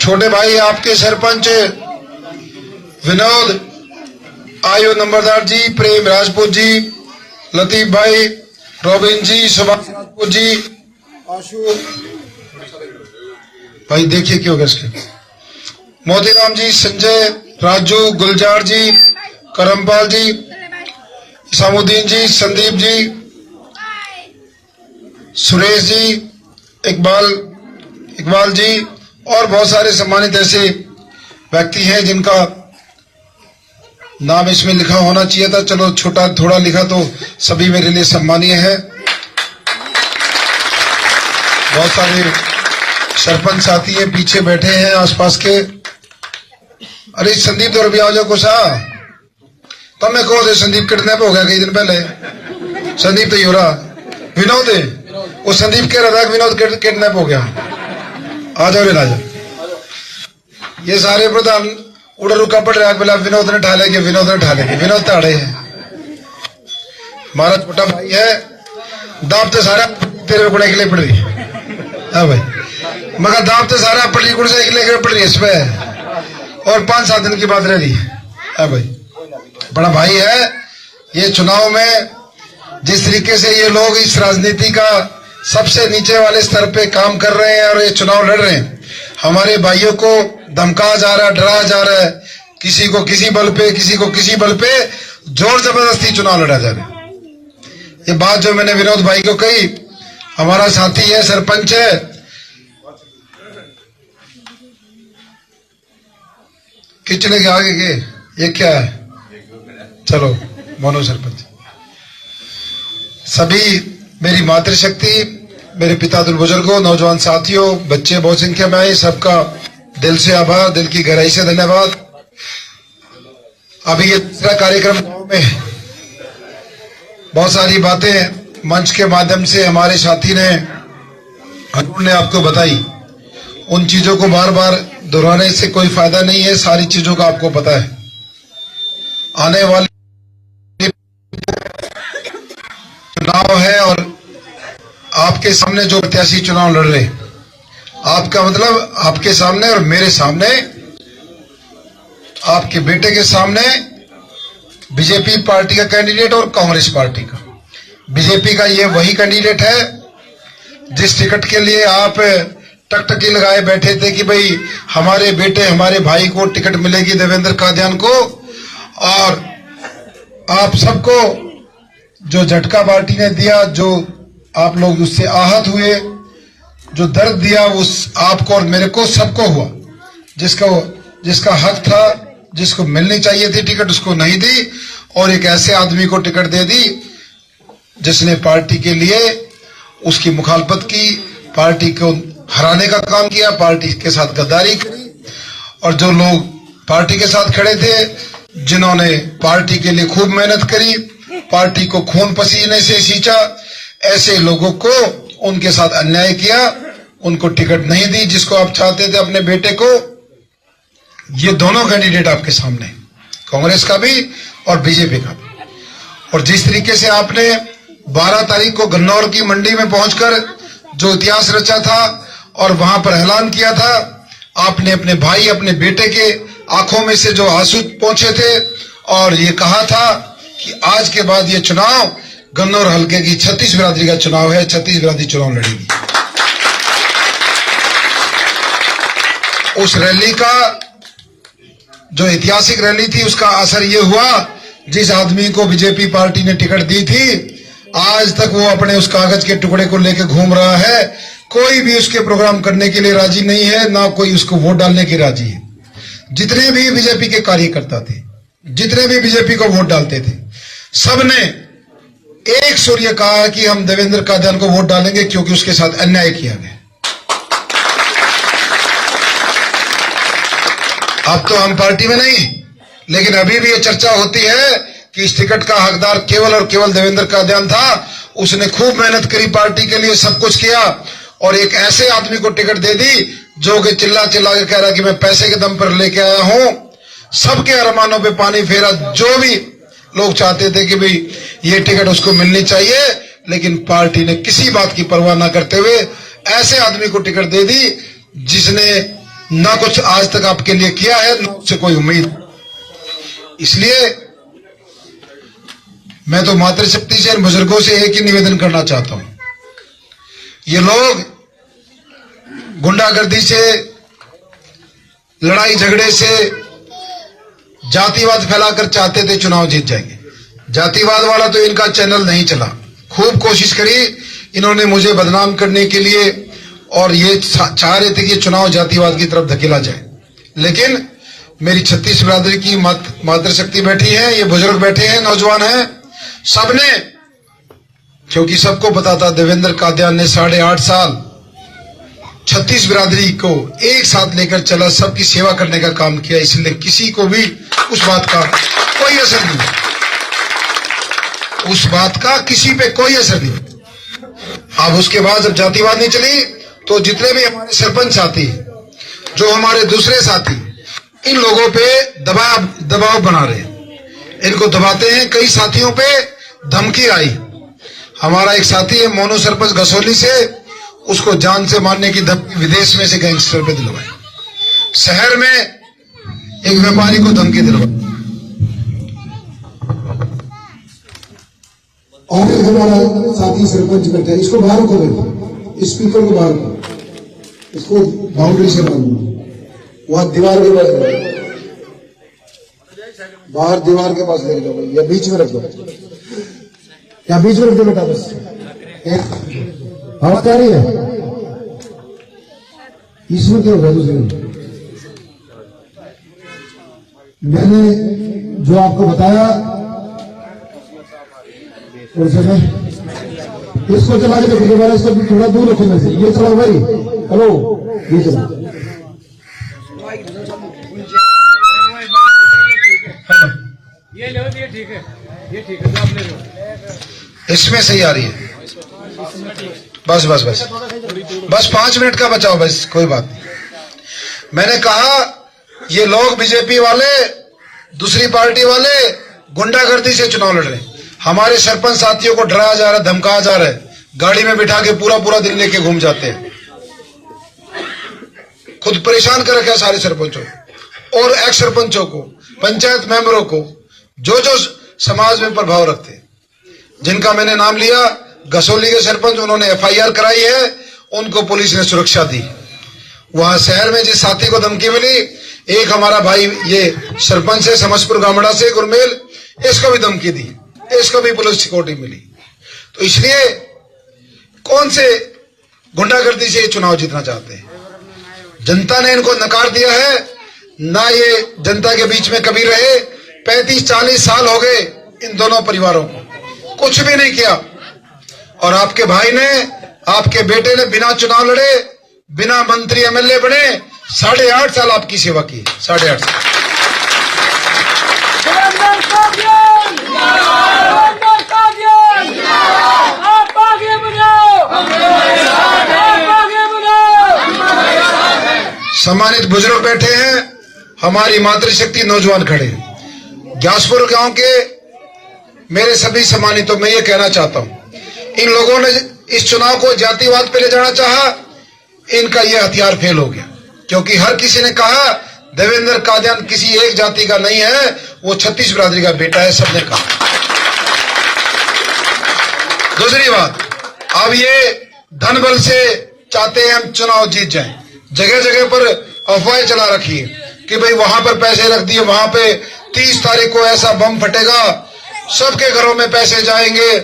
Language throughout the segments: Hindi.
छोटे भाई आपके सरपंच विनोद, आयु नंबरदार जी, प्रेम राजपूत जी, लतीफ भाई, रोबिन जी, सुभाष राजपूत जी, आशु भाई, देखिए क्यों गए इसके, मोतीराम जी, संजय, राजू, गुलजार जी, करमपाल जी, इसामुद्दीन जी, संदीप जी, सुरेश जी, इकबाल जी और बहुत सारे सम्मानित ऐसे व्यक्ति हैं जिनका नाम इसमें लिखा होना चाहिए था, चलो छोटा थोड़ा लिखा तो सभी मेरे लिए सम्मानीय है। बहुत सारे सरपंच साथी हैं, पीछे बैठे हैं आसपास के। अरे संदीप तो रुपया जो कुछ तब मैं कहो संदीप किडनैप हो गया कई दिन पहले। संदीप तो ही हो रहा, विनोद है वो, संदीप कह रहा था विनोद किडनैप हो गया। आ जाओ रे, आ जाओ। ये सारे प्रधान उड़ा रुका पड़ रहा है, बोला विनोद ने ढाले के, विनोद ने ढाले के, विनोद ताड़े है। हमारा छोटा भाई है, दाब तो सारा तेरे गुणे के लिए पड़ रही है। हाँ भाई, मगर दाब तो सारा पड़ी गुण से लेकर पड़ रही है इसमें, और 5-7 दिन की बात रह रही है। हाँ भाई, बड़ा भाई है। ये चुनाव में जिस तरीके से ये लोग इस राजनीति का सबसे नीचे वाले स्तर पे काम कर रहे हैं और ये चुनाव लड़ रहे हैं, हमारे भाइयों को धमकाया जा रहा है, डराया जा रहा है, किसी को किसी बल पे, किसी को किसी बल पे जोर जबरदस्ती चुनाव लड़ा जा रहा है। ये बात जो मैंने विनोद भाई को कही, हमारा साथी है, सरपंच है, किचने के आगे के, ये क्या है, चलो मोनो सरपंच। सभी मेरी मातृशक्ति, मेरे पिता बुजुर्गों, नौजवान साथियों, बच्चे बहुत संख्या में आए, सबका दिल से आभार, दिल की गहराई से धन्यवाद। अभी ये दूसरा कार्यक्रम में बहुत सारी बातें मंच के माध्यम से हमारे साथी ने, हजूर ने आपको बताई। उन चीजों को बार बार दोहराने से कोई फायदा नहीं है, सारी चीजों का आपको पता है। आने वाले चुनाव है और आपके सामने जो प्रत्याशी चुनाव लड़ रहे, आपका मतलब आपके सामने और मेरे सामने, आपके बेटे के सामने बीजेपी पार्टी का कैंडिडेट और कांग्रेस पार्टी का। बीजेपी का ये वही कैंडिडेट है जिस टिकट के लिए आप टकटकी लगाए बैठे थे कि भाई हमारे बेटे, हमारे भाई को टिकट मिलेगी, देवेंद्र कादियान को। और आप सबको जो झटका पार्टी ने दिया, जो आप लोग उससे आहत हुए, जो दर्द दिया उस आपको और मेरे को, सबको हुआ। जिसका हक था, जिसको मिलनी चाहिए थी टिकट, उसको नहीं दी, और एक ऐसे आदमी को टिकट दे दी जिसने पार्टी के लिए उसकी मुखालफत की, पार्टी को हराने का काम किया, पार्टी के साथ गद्दारी करी। और जो लोग पार्टी के साथ खड़े थे, जिन्होंने पार्टी के लिए खूब मेहनत करी, पार्टी को खून पसीने से सींचा, ऐसे लोगों को उनके साथ अन्याय किया, उनको टिकट नहीं दी जिसको आप चाहते थे अपने बेटे को। ये दोनों कैंडिडेट आपके सामने, कांग्रेस का भी और बीजेपी का भी। और जिस तरीके से आपने 12 तारीख को गन्नौर की मंडी में पहुंचकर जो इतिहास रचा था और वहां पर ऐलान किया था, आपने अपने भाई, अपने बेटे के आंखों में से जो आंसू पहुंचे थे और ये कहा था कि आज के बाद ये चुनाव गन्नौर हल्के की 36 बिरादरी का चुनाव है, 36 बिरादरी चुनाव लड़ेगी। उस रैली का जो ऐतिहासिक रैली थी, उसका असर ये हुआ, जिस आदमी को बीजेपी पार्टी ने टिकट दी थी, आज तक वो अपने उस कागज के टुकड़े को लेकर घूम रहा है। कोई भी उसके प्रोग्राम करने के लिए राजी नहीं है, ना कोई उसको वोट डालने की राजी है। जितने भी बीजेपी के कार्यकर्ता थे, जितने भी बीजेपी को वोट डालते थे, सबने एक सुर ये कहा कि हम देवेंद्र कादियान को वोट डालेंगे क्योंकि उसके साथ अन्याय किया गया। अब तो हम पार्टी में नहीं, लेकिन अभी भी ये चर्चा होती है कि इस टिकट का हकदार केवल और केवल देवेंद्र कादियान था। उसने खूब मेहनत करी, पार्टी के लिए सब कुछ किया, और एक ऐसे आदमी को टिकट दे दी जो कि चिल्ला चिल्ला के कह रहा कि मैं पैसे के दम पर लेके आया हूं। सबके अरमानों पे पानी फेरा। जो भी लोग चाहते थे कि भाई ये टिकट उसको मिलनी चाहिए, लेकिन पार्टी ने किसी बात की परवाह न करते हुए ऐसे आदमी को टिकट दे दी जिसने ना कुछ आज तक आपके लिए किया है, ना उससे कोई उम्मीद। इसलिए मैं तो मातृशक्ति से, इन बुजुर्गों से एक ही निवेदन करना चाहता हूं, ये लोग गुंडागर्दी से, लड़ाई झगड़े से, जातिवाद फैलाकर चाहते थे चुनाव जीत जाएंगे। जातिवाद वाला तो इनका चैनल नहीं चला, खूब कोशिश करी इन्होंने मुझे बदनाम करने के लिए, और ये चाह रहे थे कि चुनाव जातिवाद की तरफ धकेला जाए। लेकिन मेरी 36 बिरादरी की मातृशक्ति बैठी है, ये बुजुर्ग बैठे हैं, नौजवान हैं, सबने, क्योंकि सबको पता था देवेंद्र कादियान ने 8.5 साल 36 बिरादरी को एक साथ लेकर चला, सबकी सेवा करने का काम किया, इसलिए किसी को भी उस बात का कोई असर नहीं, उस बात का किसी पे कोई असर नहीं। अब उसके बाद जब जातिवाद नहीं चली तो जितने भी हमारे सरपंच साथी, जो हमारे दूसरे साथी, इन लोगों पे दबाव बना रहे हैं, इनको दबाते हैं। कई साथियों पे धमकी आई। हमारा एक साथी है मोनू सरपंच गसोली से, उसको जान से मारने की धमकी विदेश में से गैंगस्टर पे दिलवाई। शहर में एक व्यापारी को धमकी दिलवाई। और हमारा साथी सरपंच बैठा है, इसको बाहर करो, स्पीकर को बाहर करो, इसको बाउंड्री से बांधो, वहां दीवार के पास बाहर दीवार के पास लेके जाओ, या बीच में रख दो, या बीच में रख दो बेटा, बस आवाज आ रही है। इसमें क्या होगा? दूसरे मैंने जो आपको बताया और समय, इसको चला के देखो दोबारा, इसको थोड़ा दूर रखो में से, ये चलाओ भाई, हेलो, ये चलाओ, ये लो, ये ठीक है, ये ठीक है, आप ले लो, इसमें सही आ रही है। बस बस बस बस 5 मिनट का बचाओ, बस कोई बात नहीं। मैंने कहा ये लोग बीजेपी वाले, दूसरी पार्टी वाले गुंडागर्दी से चुनाव लड़ रहे हैं। हमारे सरपंच साथियों को डराया जा रहा है, धमकाया जा रहा है, गाड़ी में बिठा के पूरा दिन लेके घूम जाते हैं। खुद परेशान कर रखा है सारे सरपंचों और एक्स सरपंचों को, पंचायत मेंबरों को, जो समाज में प्रभाव रखते हैं, जिनका मैंने नाम लिया। गसोली के सरपंच, उन्होंने FIR कराई है, उनको पुलिस ने सुरक्षा दी। वहां शहर में जिस साथी को धमकी मिली, एक हमारा भाई ये सरपंच है समस्तपुर गामड़ा से, गुरमेल, इसको भी धमकी दी, इसको भी पुलिस सिक्योरिटी मिली। तो इसलिए कौन से गुंडागर्दी से ये चुनाव जीतना चाहते हैं? जनता ने इनको नकार दिया है, ना ये जनता के बीच में कभी रहे। 35-40 साल हो गए इन दोनों परिवारों को, कुछ भी नहीं किया। और आपके भाई ने, आपके बेटे ने बिना चुनाव लड़े, बिना मंत्री MLA बने 8.5 साल आपकी सेवा की, 8.5 साल। सम्मानित बुजुर्ग बैठे हैं, हमारी मातृशक्ति नौजवान खड़े हैं। ग्यासपुर गांव के मेरे सभी सम्मानितों, मैं ये कहना चाहता हूं, इन लोगों ने इस चुनाव को जातिवाद पे ले जाना चाहा, इनका यह हथियार फेल हो गया। क्योंकि हर किसी ने कहा देवेंद्र कादियान किसी एक जाति का नहीं है, वो 36 बिरादरी का बेटा है, सबने कहा। दूसरी बात, अब ये धन बल से चाहते हैं हम चुनाव जीत जाएं। जगह जगह पर अफवाहें चला रखी है कि भाई वहां पर पैसे रख दिए, वहां पे 30 तारीख को ऐसा बम फटेगा, सबके घरों में पैसे जाएंगे।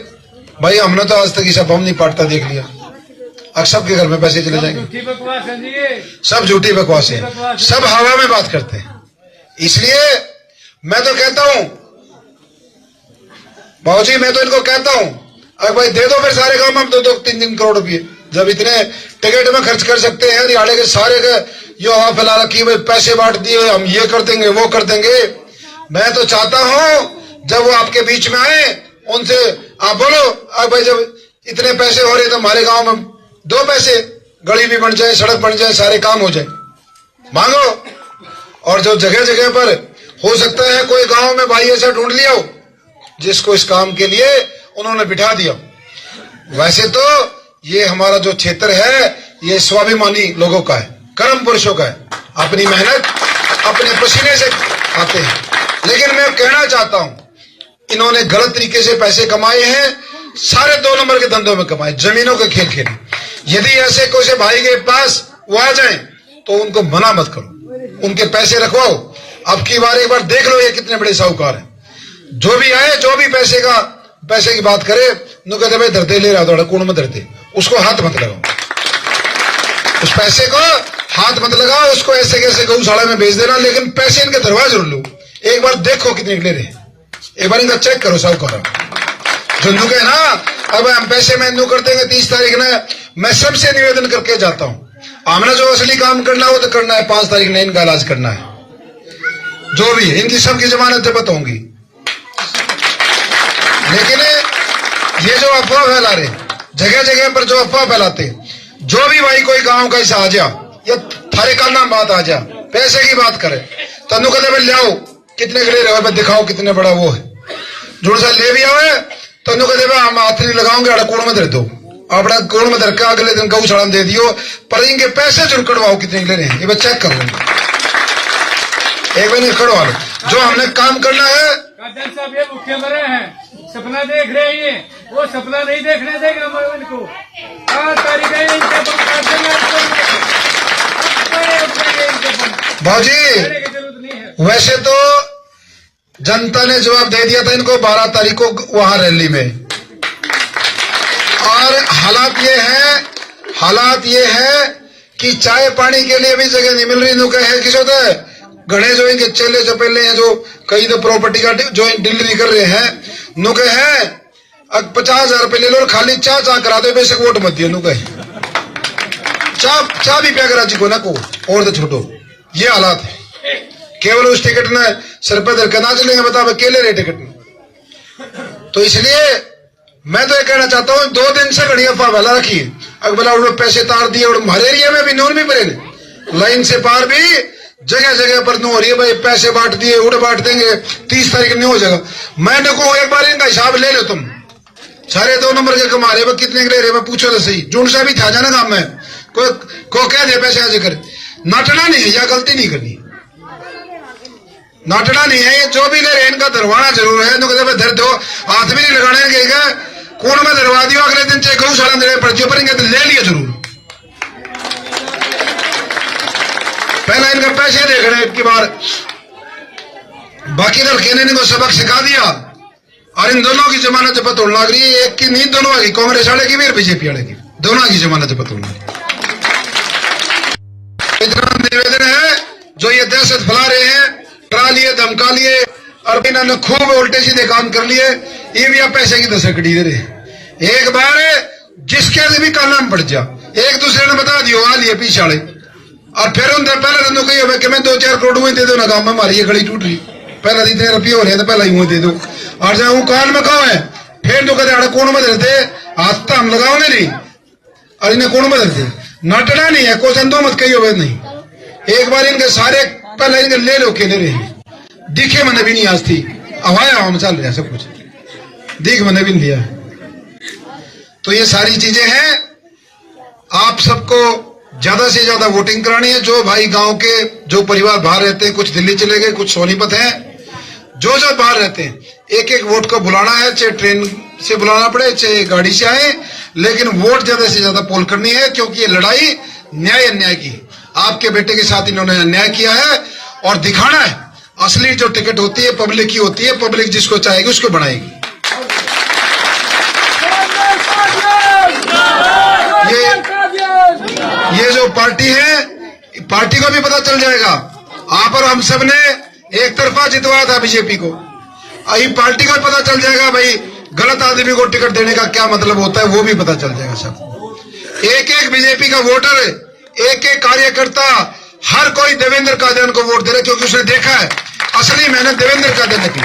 भाई हमने तो आज तक ऐसा बम नहीं फाटता देख लिया, अब सबके घर में पैसे चले जाएंगे। सब झूठी बकवास है, सब हवा में बात करते हैं। इसलिए मैं तो कहता हूं बाबूजी, मैं तो इनको कहता हूं, अरे भाई दे दो फिर सारे काम हम 2-3 करोड़ रुपये, जब इतने टिकट में खर्च कर सकते हैं। दिहाड़े के सारे यो हवा फैला रखी, भाई पैसे बांट दिए, हम ये कर देंगे वो कर देंगे। मैं तो चाहता हूं जब वो आपके बीच में आए, उनसे आप बोलो, अब भाई जब इतने पैसे हो रहे तो हमारे गांव में 2 पैसे, गली भी बन जाए, सड़क बन जाए, सारे काम हो जाए, मांगो। और जो जगह जगह पर हो सकता है कोई गांव में भाई ऐसा ढूंढ लिया हो जिसको इस काम के लिए उन्होंने बिठा दिया। वैसे तो ये हमारा जो क्षेत्र है, ये स्वाभिमानी लोगों का है, कर्म पुरुषों का है। अपनी मेहनत अपने पसीने से आते हैं। लेकिन मैं कहना चाहता हूं, इन्होंने गलत तरीके से पैसे कमाए हैं, सारे 2 नंबर के धंधों में कमाए, जमीनों के खेल खेले। यदि ऐसे कोई से भाई के पास वो आ जाए तो उनको मना मत करो, उनके पैसे रखवाओ। अब की बार एक बार देख लो ये कितने बड़े साहूकार हैं। जो भी आए, जो भी पैसे की बात करे, नु कहते भाई धरते ले रहा थोड़ा कूड़ में धरते, उसको हाथ मत लगाओ, उस पैसे को हाथ मत लगाओ, उसको ऐसे कैसे गौशाला में भेज देना, लेकिन पैसे इनके दरवाजे जरूर लो। एक बार देखो कितने निकले रहे, एक बार इनका चेक करो साहूकार। जो नुके ना, अब हम पैसे में नु कर देंगे 30 तारीख ने। मैं सबसे निवेदन करके जाता हूं, हमने जो असली काम करना है वो तो करना है। 5 तारीख ने इनका इलाज करना है, जो भी है, इनकी सबकी जमानत जब्त होंगी। लेकिन ये जो अफवाह फैला रहे, जगह जगह पर जो अफवाह फैलाते, जो भी भाई कोई गांव का हिस्सा आ जा या थारे का नाम बात आ जा, पैसे की बात करे, तनु कहते भाई ले आओ, कितने के ले रहे हो, दिखाओ कितने बड़ा वो है। जुड़ सा ले भी आवे, तनु कहते भाई हम हाथ नहीं लगाओगे, अड़ा कोण में धर दो, अपना कोण में धर के अगले दिन गौशाला में दे दियो, पर इनके पैसे जरूर कटवाओ कितने ले रहे हैं, ये बात चेक कर लो, एक बार कटवा लो। जो हमने काम करना है, साहब ये भूखे मरे हैं, सपना देख रहे हैं, वो सपना नहीं देखने देगा इनको। 5 तारीख है, भाजी वैसे तो जनता ने जवाब दे दिया था इनको 12 तारीख को वहां रैली में, और हालात ये है कि चाय पानी के लिए भी जगह नहीं मिल रही। नुका है किस होता है, गणे जो इनके चेले चपेले हैं, जो कई तो प्रॉपर्टी का जो डिलीवरी कर रहे हैं, नुके हैं 50,000 रुपए ले लो और खाली चाह करा दो, बेशक वोट मत दियो। नुके चाह भी प्या करा जी को ना को, और तो छोटो, ये हालात है। केवल उस टिकट ने सर पे धर के ना चलेंगे, बता अकेले रहे टिकट में। तो इसलिए मैं तो ये कहना चाहता हूँ, 2 दिन से घड़ी अफवाह फैला रखी है, अकबला उन्होंने पैसे तार दिए, और हमारे एरिया में भी नून भी पड़े, लाइन से पार भी जगह जगह पर नो हो रही है, भाई पैसे बांट दिए, उड़ बांट देंगे, 30 तारीख नहीं हो जाएगा। मैंने को एक बार इनका हिसाब ले लो, तुम सारे 2 नंबर के कमा रहे, कितने ले रहे, मैं पूछो तो सही। जून से भी था जाना काम में, को कह दे पैसे आज कर, नाटना नहीं है, या गलती नहीं करनी, नाटना नहीं है। जो भी ले रहे इनका धरवाना जरूर है, धर दो, हाथ भी नहीं लगाने गएगा, कूड़ में धरवा दियो, अगले दिन चाहे गौशाला में पर्ची पड़ेंगे तो ले लिया जरूर। पहला इनका पैसे देख रहे एक बार, बाकी लड़के ने इनको सबक सिखा दिया, और इन दोनों की जमानत जब्त होने लग रही है। एक की नहीं, दोनों की, कांग्रेस वाले की भी और बीजेपी वाले की, दोनों की जमानत जब्त होने लगी। इतना निवेदन है, जो ये दहशत फैला रहे हैं, डरा लिए, धमका लिए, और इन्होंने खूब उल्टे सीधे काम कर लिए, ये भी आप पैसे की दस्तकड़ी दे रहे। एक बार जिसके भी काला में पड़ जा, एक दूसरे ने बता दियो आ लिए पीछे वाले, और फिर उनसे पहले दिन कही कि मैं 2-4 करोड़ हुए दे दो ना, काम में हमारी ये गली टूट रही, पहला इतने रुपये हो रहे हैं तो पहला ही दे दो, और जब वो कान में कहो है, फिर तो कहते कोण में धरते, हाथ तो हम लगाओगे नहीं, और इन्हें कोण में धरते, नाटना नहीं है, कोई दो मत कही हो नहीं। एक बार इनके सारे पहले इनके ले लो के ले रहे हैं, दिखे मैंने भी नहीं आज थी, हवाया हवा में चल रहा है सब कुछ, दिख मैंने भी नहीं दिया। तो ये सारी चीजें हैं, आप सबको ज्यादा से ज्यादा वोटिंग करानी है। जो भाई गांव के जो परिवार बाहर रहते हैं, कुछ दिल्ली चले गए, कुछ सोनीपत हैं, जो बाहर रहते हैं, एक एक वोट को बुलाना है, चाहे ट्रेन से बुलाना पड़े, चाहे गाड़ी से आए, लेकिन वोट ज्यादा से ज्यादा पोल करनी है, क्योंकि ये लड़ाई न्याय अन्याय की। आपके बेटे के साथ इन्होंने अन्याय किया है, और दिखाना है असली जो टिकट होती है पब्लिक की होती है, पब्लिक जिसको चाहेगी उसको बनाएगी। ये जो पार्टी है, पार्टी को भी पता चल जाएगा, आप और हम सब ने एक तरफा जितवाया था बीजेपी को, अभी पार्टी को भी पता चल जाएगा भाई गलत आदमी को टिकट देने का क्या मतलब होता है, वो भी पता चल जाएगा सब। एक एक बीजेपी का वोटर, एक एक कार्यकर्ता, हर कोई देवेंद्र कादियान को वोट दे रहा, क्योंकि उसने देखा है असली मेहनत देवेंद्र कादियान ने की,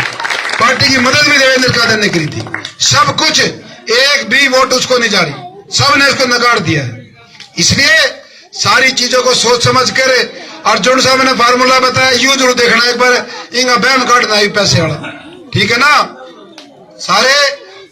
पार्टी की मदद भी देवेंद्र कादियान ने करी थी, सब कुछ, एक भी वोट उसको नहीं जा रही, सबने उसको नकार दिया है। इसलिए सारी चीजों को सोच समझ कर, और जो साहब ने फार्मूला बताया यू जरूर देखना एक बार, इनका बैन काटना है पैसे वाला, ठीक है ना सारे।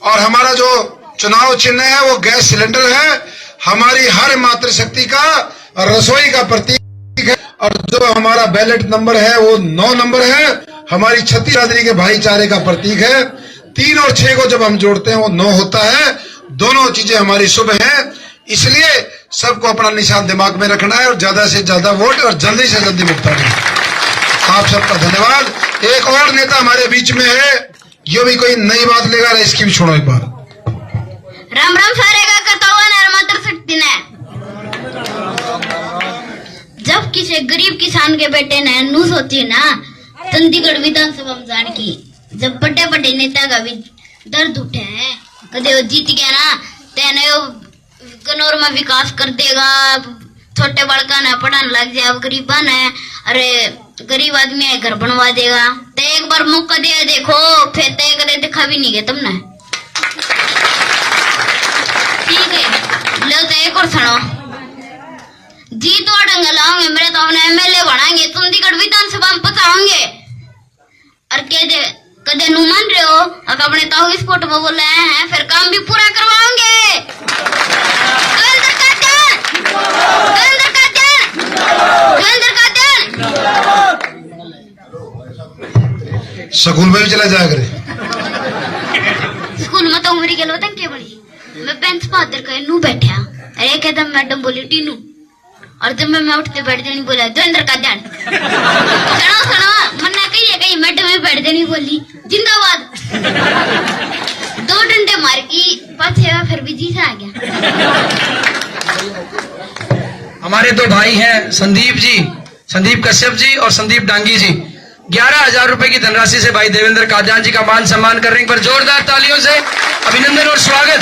और हमारा जो चुनाव चिन्ह है वो गैस सिलेंडर है, हमारी हर मातृशक्ति का रसोई का प्रतीक प्रतीक है। और जो हमारा बैलेट नंबर है वो 9 नंबर है, हमारी छत्तीस बिरादरी के भाईचारे का प्रतीक है। 3 और 6 को जब हम जोड़ते हैं वो 9 होता है। दोनों चीजें हमारी शुभ हैं, इसलिए सबको अपना निशान दिमाग में रखना है और ज्यादा से ज्यादा वोट और जल्दी से जल्दी भुगतान। आप सबका धन्यवाद। एक और नेता हमारे बीच में है, ये भी कोई नई बात लेगा, इसकी भी छोड़ो एक बार। राम राम सारे का करता हुआ नर्मदा शक्ति ने जब किसी गरीब किसान के बेटे ने न्यूज होती है ना चंडीगढ़ विधानसभा में जाने की, जब बड़े बड़े नेता का भी दर्द उठे हैं, कदे वो जीत गया ना तेने कनौर में विकास कर देगा, छोटे बड़का ने पढ़ाने लग जाए, अब गरीबा ने अरे गरीब आदमी है घर बनवा देगा। तो एक बार मौका दे देखो, फिर तय कदे दिखा भी नहीं गया तुमने। ठीक है, लो तो एक और सुनो, जीत वाड़ेंगे लाओगे मेरे तो अपने एमएलए बनाएंगे, चंडीगढ़ विधानसभा में पहुंचाओगे और कदे नु मान रहे हो, अगर अपने ताऊ इस फोटो में बोले हैं फिर काम भी पूरा करवाओगे। स्कूल में भी चला जाया करे। स्कूल में तो उम्र के लोग के बड़ी मैं बेंच पर आदर कर नू बैठा, अरे कहता मैडम बोली टीनू, और जब मैं उठते बैठ देनी बोला जोगिंदर का ध्यान सुनो सुनो मन्ना कही मैडम में बैठ देनी बोली जिंदाबाद। 2 डंडे मार की पाछे फिर भी जी से आ गया। हमारे 2 भाई हैं संदीप जी, संदीप कश्यप जी और संदीप डांगी जी, 11,000 रुपए की धनराशि से भाई देवेंद्र कादियान जी का मान सम्मान कर रहे हैं। पर जोरदार तालियों से अभिनंदन और स्वागत,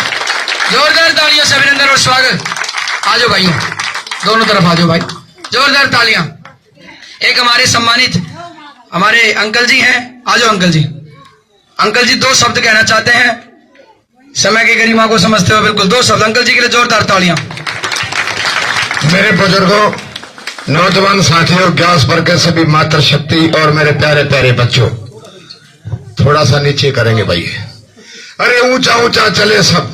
जोरदार तालियों से अभिनंदन और स्वागत। आ जाओ भाइयों, दोनों तरफ आ जाओ भाई, जोरदार तालियां। एक हमारे सम्मानित हमारे अंकल जी हैं, आ जाओ अंकल जी। अंकल जी 2 शब्द कहना चाहते हैं, समय की गरिमा को समझते हुए बिल्कुल 2 शब्द अंकल जी के लिए, जोरदार तालियां। मेरे बुजुर्गों, नौजवान साथियों, ग्यास पर के सभी मातृशक्ति और मेरे प्यारे प्यारे बच्चों, थोड़ा सा नीचे करेंगे भाई। अरे ऊंचा ऊंचा चले सब,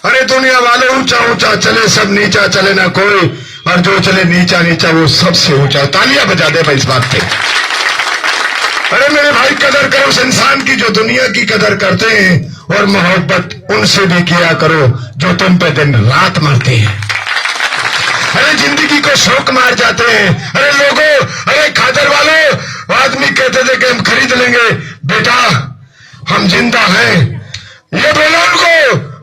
अरे दुनिया वाले ऊंचा ऊंचा चले सब, नीचा चले ना कोई, और जो चले नीचा नीचा वो सबसे ऊंचा। तालियां बजा दे भाई इस बात पे। अरे मेरे भाई, कदर करो उस इंसान की जो दुनिया की कदर करते हैं, और मोहब्बत उनसे भी किया करो जो तुम पे दिन रात मरते हैं। अरे जिंदगी को शौक मार जाते हैं। अरे लोगों, अरे खादर वालों, आदमी कहते थे कि हम खरीद लेंगे, बेटा हम जिंदा हैं, ये बोलो उनको,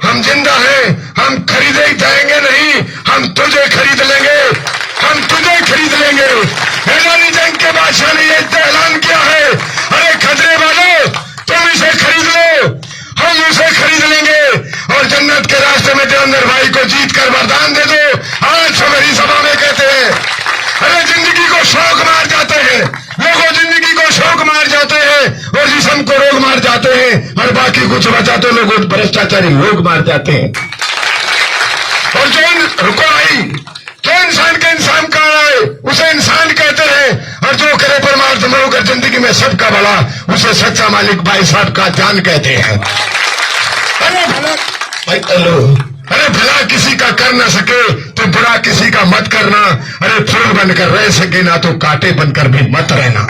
हम जिंदा हैं, हम खरीदे जाएंगे नहीं, हम तुझे खरीद लेंगे, हम तुझे खरीद लेंगे। हैरानी जंग के बादशाह ने ये ऐलान किया है, अरे खतरे वालों तुम इसे खरीद लो, हम उसे खरीद लेंगे, और जन्नत के रास्ते में देवेंद्र भाई को जीत कर वरदान दे दो। आज मेरी सभा में कहते हैं, अरे जिंदगी को शौक मार जाते हैं लोगों, जिंदगी को शौक मार जाते हैं और जिस्म को रोग मार जाते हैं, और बाकी कुछ बचा तो लोग भ्रष्टाचारी लोग मार जाते हैं। और जो रुको आई, जो इंसान के इंसान कहा है उसे इंसान कहते हैं, और जो करे परमार्थ होकर जिंदगी में सबका भला उसे सच्चा मालिक भाई साहब का जान कहते हैं। अरे भला भाई, अरे भला किसी का कर ना सके तो बुरा किसी का मत करना, अरे फूल बनकर रह सके ना तो कांटे बनकर भी मत रहना।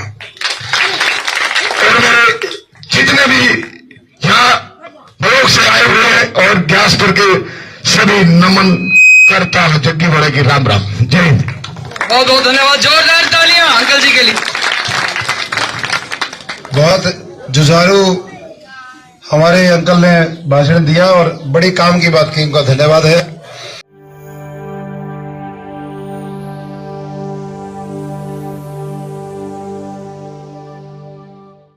और मेरे जितने भी यहाँ लोग से आए हुए हैं और ग्यासपुर के सभी नमन करता है, जग्गी बड़े की राम राम, जय हिंद। बहुत बहुत धन्यवाद, जोरदार तालियां अंकल जी के लिए। बहुत जुझारू हमारे अंकल ने भाषण दिया और बड़ी काम की बात की, उनका धन्यवाद है।